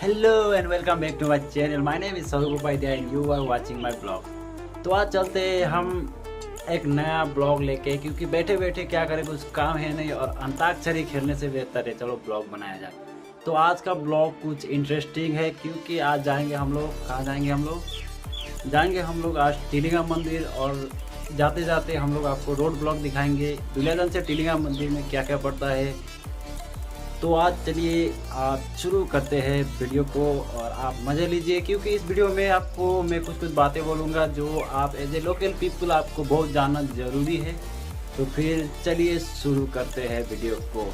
Hello and welcome back to my channel. My name is Swaroop Upadhyay and you are watching my blog. तो आज चलते हैं हम एक नया ब्लॉग लेके, क्योंकि बैठे बैठे क्या करें, कुछ काम है नहीं और अंताक्षरी खेलने से बेहतर है चलो ब्लॉग बनाया जाए। तो आज का ब्लॉग कुछ इंटरेस्टिंग है, क्योंकि आज जाएंगे हम लोग, कहाँ जाएंगे हम लोग आज टिलिंगा मंदिर। और जाते जाते हम लोग आपको रोड ब्लॉग दिखाएंगे दुलियागंज से टिलिंगा मंदिर में क्या क्या पड़ता है। तो आज चलिए आप शुरू करते हैं वीडियो को और आप मज़े लीजिए, क्योंकि इस वीडियो में आपको मैं कुछ बातें बोलूँगा जो आप एज ए लोकल पीपल आपको बहुत जानना ज़रूरी है। तो फिर चलिए शुरू करते हैं वीडियो को।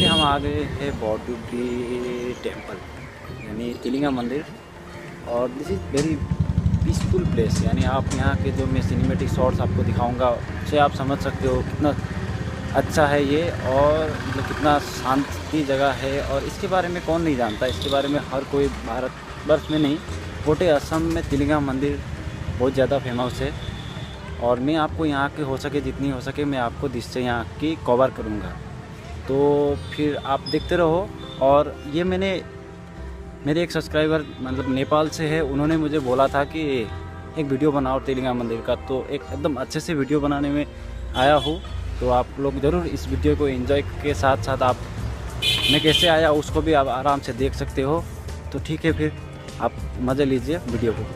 हम आ गए हैं बॉडुगरी टेम्पल यानी टिलिंगा मंदिर। और this is very peaceful place, यानी आप यहाँ के जो मैं सिनेमेटिक शॉट्स आपको दिखाऊंगा उससे आप समझ सकते हो कितना अच्छा है ये, और मतलब कितना शांति जगह है। और इसके बारे में कौन नहीं जानता, इसके बारे में हर कोई भारतवर्ष में नहीं, पूरे असम में टिलिंगा मंदिर बहुत ज़्यादा फेमस है। और मैं आपको यहाँ के हो सके जितनी हो सके मैं आपको दृश्य यहाँ की कवर करूँगा। तो फिर आप देखते रहो। और ये मेरे एक सब्सक्राइबर मतलब नेपाल से है, उन्होंने मुझे बोला था कि एक वीडियो बनाओ टिलिंगा मंदिर का, तो एक एकदम अच्छे से वीडियो बनाने में आया हूँ। तो आप लोग ज़रूर इस वीडियो को एंजॉय के साथ साथ आप मैं कैसे आया उसको भी आप आराम से देख सकते हो। तो ठीक है, फिर आप मज़े लीजिए वीडियो को।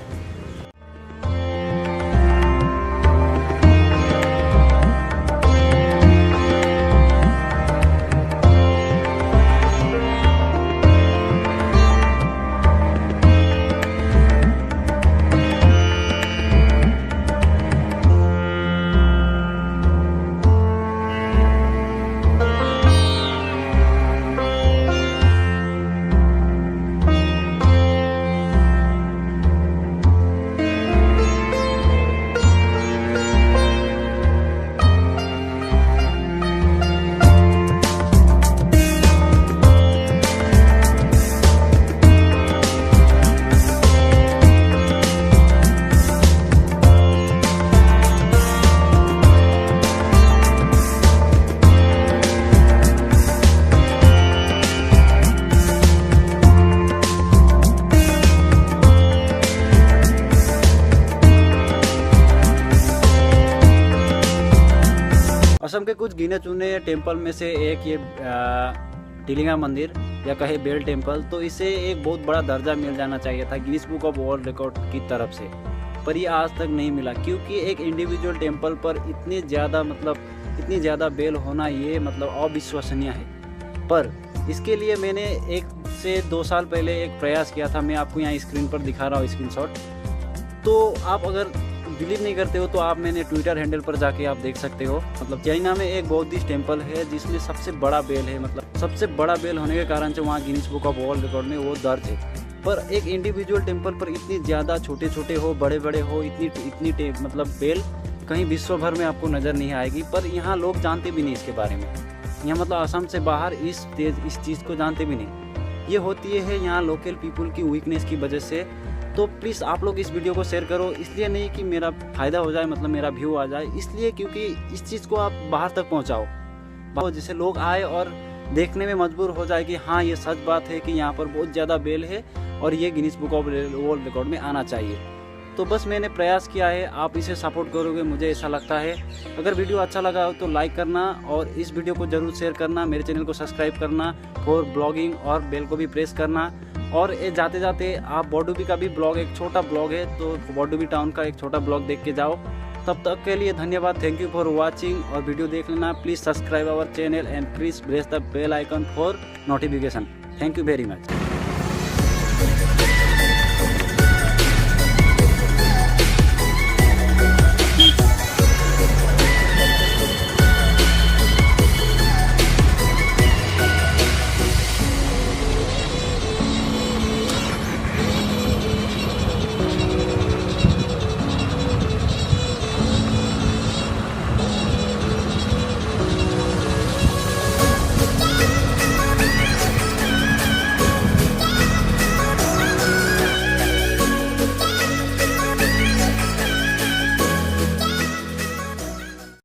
असम के कुछ गिने चुने टेम्पल में से एक ये टिलिंगा मंदिर या कहे बेल टेम्पल। तो इसे एक बहुत बड़ा दर्जा मिल जाना चाहिए था Guinness book of world record की तरफ से, पर ये आज तक नहीं मिला, क्योंकि एक इंडिविजुअल टेम्पल पर इतनी ज़्यादा बेल होना ये मतलब अविश्वसनीय है। पर इसके लिए मैंने 1 से 2 साल पहले एक प्रयास किया था, मैं आपको यहाँ स्क्रीन पर दिखा रहा हूँ स्क्रीनशॉट। तो आप अगर बिलीव नहीं करते हो तो आप मैंने ट्विटर हैंडल पर जाके आप देख सकते हो। मतलब चाइना में एक बौद्धिस्ट टेम्पल है जिसमें सबसे बड़ा बेल है, मतलब सबसे बड़ा बेल होने के कारण से वहाँ Guinness book of world record में वो दर्ज है। पर एक इंडिविजुअल टेम्पल पर इतनी ज़्यादा छोटे छोटे हो बड़े बड़े हो इतनी मतलब बेल कहीं विश्व भर में आपको नज़र नहीं आएगी। पर यहाँ लोग जानते भी नहीं इसके बारे में, यहाँ मतलब असम से बाहर इस चीज़ को जानते भी नहीं। ये होती है यहाँ लोकल पीपल की वीकनेस की वजह से। तो प्लीज़ आप लोग इस वीडियो को शेयर करो, इसलिए नहीं कि मेरा फ़ायदा हो जाए, मतलब मेरा व्यू आ जाए, इसलिए क्योंकि इस चीज़ को आप बाहर तक पहुँचाओ, जिससे लोग आए और देखने में मजबूर हो जाए कि हाँ ये सच बात है कि यहाँ पर बहुत ज़्यादा बेल है और ये Guinness book of world record में आना चाहिए। तो बस मैंने प्रयास किया है, आप इसे सपोर्ट करोगे मुझे ऐसा लगता है। अगर वीडियो अच्छा लगा हो तो लाइक करना और इस वीडियो को ज़रूर शेयर करना, मेरे चैनल को सब्सक्राइब करना और ब्लॉगिंग और बेल को भी प्रेस करना। और ये जाते जाते आप बॉडुबी का भी ब्लॉग, एक छोटा ब्लॉग है, तो बॉडुबी टाउन का एक छोटा ब्लॉग देख के जाओ। तब तक के लिए धन्यवाद, थैंक यू फॉर वॉचिंग। और वीडियो देख लेना, please subscribe our channel and please press the bell icon for notification. Thank you very much.